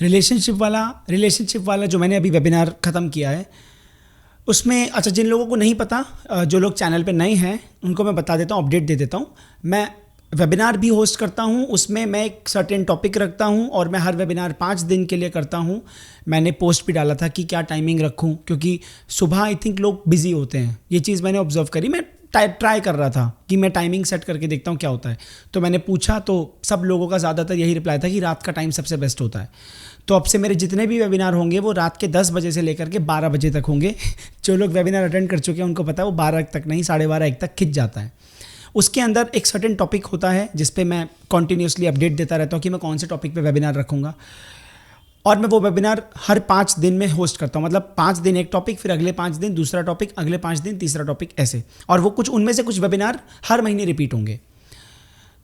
Relationship वाला जो मैंने अभी वेबिनार ख़त्म किया है उसमें, अच्छा जिन लोगों को नहीं पता, जो लोग चैनल पे नए हैं उनको मैं बता देता हूँ, अपडेट दे देता हूँ। मैं वेबिनार भी होस्ट करता हूँ, उसमें मैं एक सर्टेन टॉपिक रखता हूँ और मैं हर वेबिनार 5 दिन के लिए करता हूँ। मैंने पोस्ट भी डाला था कि क्या टाइमिंग रखूँ, क्योंकि सुबह आई थिंक लोग बिजी होते हैं। ये चीज़ मैंने ऑब्जर्व करी। मैं ट्राई कर रहा था कि मैं टाइमिंग सेट करके देखता हूँ क्या होता है। तो मैंने पूछा तो सब लोगों का ज़्यादातर यही रिप्लाई था कि रात का टाइम सबसे बेस्ट होता है। तो अब से मेरे जितने भी वेबिनार होंगे वो रात के 10 बजे से लेकर के 12 बजे तक होंगे। जो लोग वेबिनार अटेंड कर चुके हैं उनको पता है वो 12 तक नहीं, 12:30 1 तक खिंच जाता है। उसके अंदर एक सर्टेन टॉपिक होता है जिस पे मैं कॉन्टीन्यूसली अपडेट देता रहता हूँ कि मैं कौन से टॉपिक पे वेबिनार रखूँगा, और मैं वो वेबिनार हर 5 दिन में होस्ट करता हूँ। मतलब 5 दिन एक टॉपिक, फिर अगले 5 दिन दूसरा टॉपिक, अगले 5 दिन तीसरा टॉपिक, ऐसे। और वो कुछ उनमें से कुछ वेबिनार हर महीने रिपीट होंगे,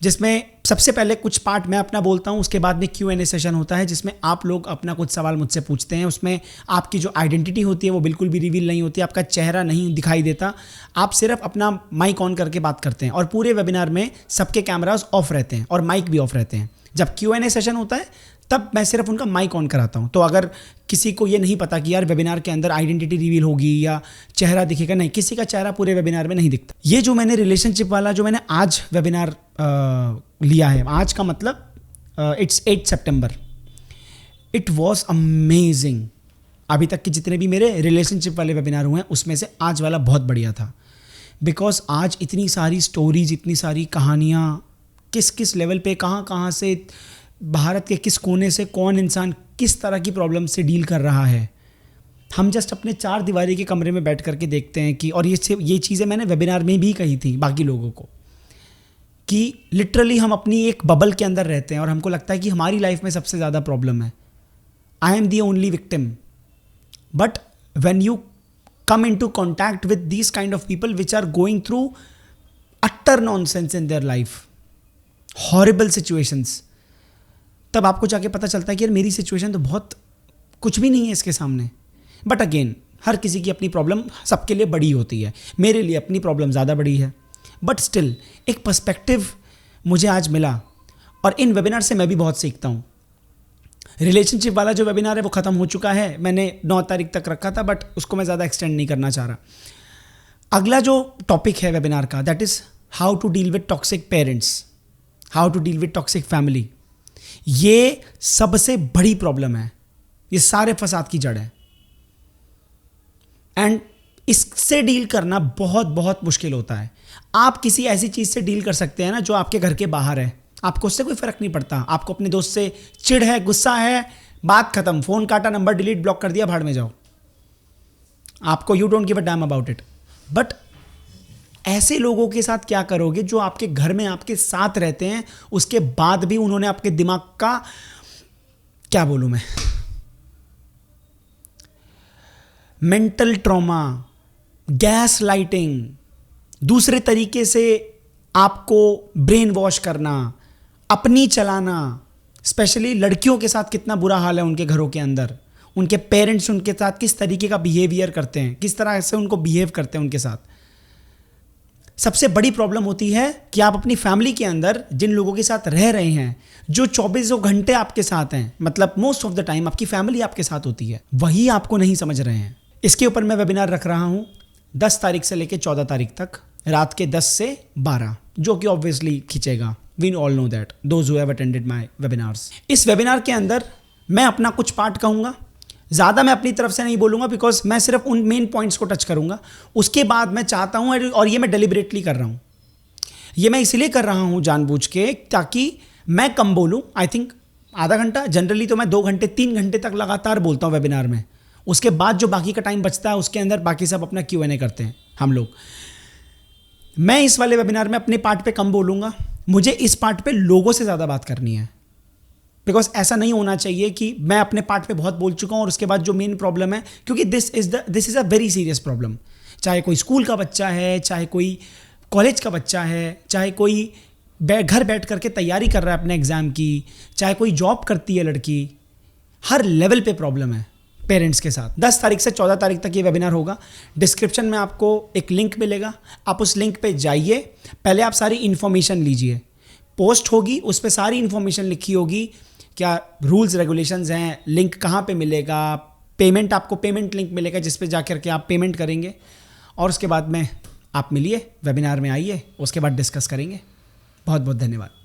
जिसमें सबसे पहले कुछ पार्ट मैं अपना बोलता हूँ, उसके बाद में Q&A सेशन होता है जिसमें आप लोग अपना कुछ सवाल मुझसे पूछते हैं। उसमें आपकी जो आइडेंटिटी होती है वो बिल्कुल भी रिवील नहीं होती, आपका चेहरा नहीं दिखाई देता, आप सिर्फ अपना माइक ऑन करके बात करते हैं। और पूरे वेबिनार में सबके कैमराज ऑफ रहते हैं और माइक भी ऑफ रहते हैं। जब Q&A सेशन होता है तब मैं सिर्फ उनका माइक ऑन कराता हूँ। तो अगर किसी को ये नहीं पता कि यार वेबिनार के अंदर आइडेंटिटी रिवील होगी या चेहरा दिखेगा, नहीं, किसी का चेहरा पूरे वेबिनार में नहीं दिखता। ये जो मैंने रिलेशनशिप वाला जो मैंने आज वेबिनार लिया है, आज का मतलब it's 8 September, it was amazing. अभी तक के जितने भी मेरे रिलेशनशिप वाले वेबिनार हुए हैं उसमें से आज वाला बहुत बढ़िया था। बिकॉज आज इतनी सारी स्टोरीज, इतनी सारी कहानियाँ, किस किस लेवल पे, कहाँ कहाँ से, भारत के किस कोने से कौन इंसान किस तरह की प्रॉब्लम से डील कर रहा है। हम जस्ट अपने 4 दीवारी के कमरे में बैठ करके देखते हैं कि, और ये चीज़ें मैंने वेबिनार में भी कही थी बाकी लोगों को, कि लिटरली हम अपनी एक बबल के अंदर रहते हैं और हमको लगता है कि हमारी लाइफ में सबसे ज़्यादा प्रॉब्लम है, I am the only victim. But when you come into contact with these kind of people which are going through utter nonsense in their life, horrible situations, तब आपको जाके पता चलता है कि यार मेरी सिचुएशन तो बहुत कुछ भी नहीं है इसके सामने। बट अगेन हर किसी की अपनी प्रॉब्लम सबके लिए बड़ी होती है, मेरे लिए अपनी प्रॉब्लम ज़्यादा बड़ी है। बट स्टिल एक पर्सपेक्टिव मुझे आज मिला और इन वेबिनार से मैं भी बहुत सीखता हूँ। रिलेशनशिप वाला जो वेबिनार है वो ख़त्म हो चुका है, मैंने 9 तारीख तक रखा था, बट उसको मैं ज़्यादा एक्सटेंड नहीं करना चाह रहा। अगला जो टॉपिक है वेबिनार का, that is how to deal with toxic parents, how to deal with toxic family. ये सबसे बड़ी प्रॉब्लम है, ये सारे फसाद की जड़ है, एंड इससे डील करना बहुत बहुत मुश्किल होता है। आप किसी ऐसी चीज़ से डील कर सकते हैं ना जो आपके घर के बाहर है, आपको उससे कोई फ़र्क नहीं पड़ता। आपको अपने दोस्त से चिढ़ है, गुस्सा है, बात खत्म, फ़ोन काटा, नंबर डिलीट, ब्लॉक कर दिया, भाड़ में जाओ, आपको you don't give a damn about it. But ऐसे लोगों के साथ क्या करोगे जो आपके घर में आपके साथ रहते हैं, उसके बाद भी उन्होंने आपके दिमाग का, क्या बोलूं मैं, मेंटल ट्रॉमा, गैस लाइटिंग, दूसरे तरीके से आपको ब्रेन वॉश करना, अपनी चलाना। स्पेशली लड़कियों के साथ कितना बुरा हाल है उनके घरों के अंदर, उनके पेरेंट्स उनके साथ किस तरीके का बिहेवियर करते हैं, किस तरह से उनको बिहेव करते हैं उनके साथ। सबसे बड़ी प्रॉब्लम होती है कि आप अपनी फैमिली के अंदर जिन लोगों के साथ रह रहे हैं, जो 24 घंटे आपके साथ हैं, मतलब मोस्ट ऑफ द टाइम आपकी फैमिली आपके साथ होती है, वही आपको नहीं समझ रहे हैं। इसके ऊपर मैं वेबिनार रख रहा हूँ 10 तारीख से लेकर 14 तारीख तक, रात के 10 से 12, जो कि ऑब्वियसली खींचेगा। We all know that, those who have attended my webinars. इस वेबिनार के अंदर मैं अपना कुछ पार्ट कहूँगा, ज़्यादा मैं अपनी तरफ से नहीं बोलूँगा, बिकॉज मैं सिर्फ उन मेन पॉइंट्स को टच करूँगा। उसके बाद मैं चाहता हूँ, और ये मैं डेलिबरेटली कर रहा हूँ, ये मैं इसलिए कर रहा हूँ जानबूझ के, ताकि मैं कम बोलूँ। आई थिंक आधा घंटा, जनरली तो मैं 2 घंटे 3 घंटे तक लगातार बोलता हूँ वेबिनार में। उसके बाद जो बाकी का टाइम बचता है उसके अंदर बाकी सब अपना Q&A करते हैं हम लोग। मैं इस वाले वेबिनार में अपने पार्ट पे कम बोलूँगा, मुझे इस पार्ट पे लोगों से ज़्यादा बात करनी है। बिकॉज ऐसा नहीं होना चाहिए कि मैं अपने पार्ट पे बहुत बोल चुका हूँ और उसके बाद जो मेन प्रॉब्लम है, क्योंकि this is a very serious problem. चाहे कोई स्कूल का बच्चा है, चाहे कोई कॉलेज का बच्चा है, चाहे कोई घर बैठ करके तैयारी कर रहा है अपने एग्ज़ाम की, चाहे कोई जॉब करती है लड़की, हर लेवल पे प्रॉब्लम है पेरेंट्स के साथ। 10 तारीख से 14 तारीख तक ये वेबिनार होगा। डिस्क्रिप्शन में आपको एक लिंक मिलेगा, आप उस लिंक पे जाइए, पहले आप सारी इन्फॉर्मेशन लीजिए। पोस्ट होगी, उस पर सारी इन्फॉर्मेशन लिखी होगी क्या रूल्स रेगुलेशंस हैं, लिंक कहाँ पे मिलेगा, पेमेंट, आपको पेमेंट लिंक मिलेगा जिस पे जाकर के आप पेमेंट करेंगे, और उसके बाद में आप मिलिए, वेबिनार में आइए, उसके बाद डिस्कस करेंगे। बहुत बहुत धन्यवाद।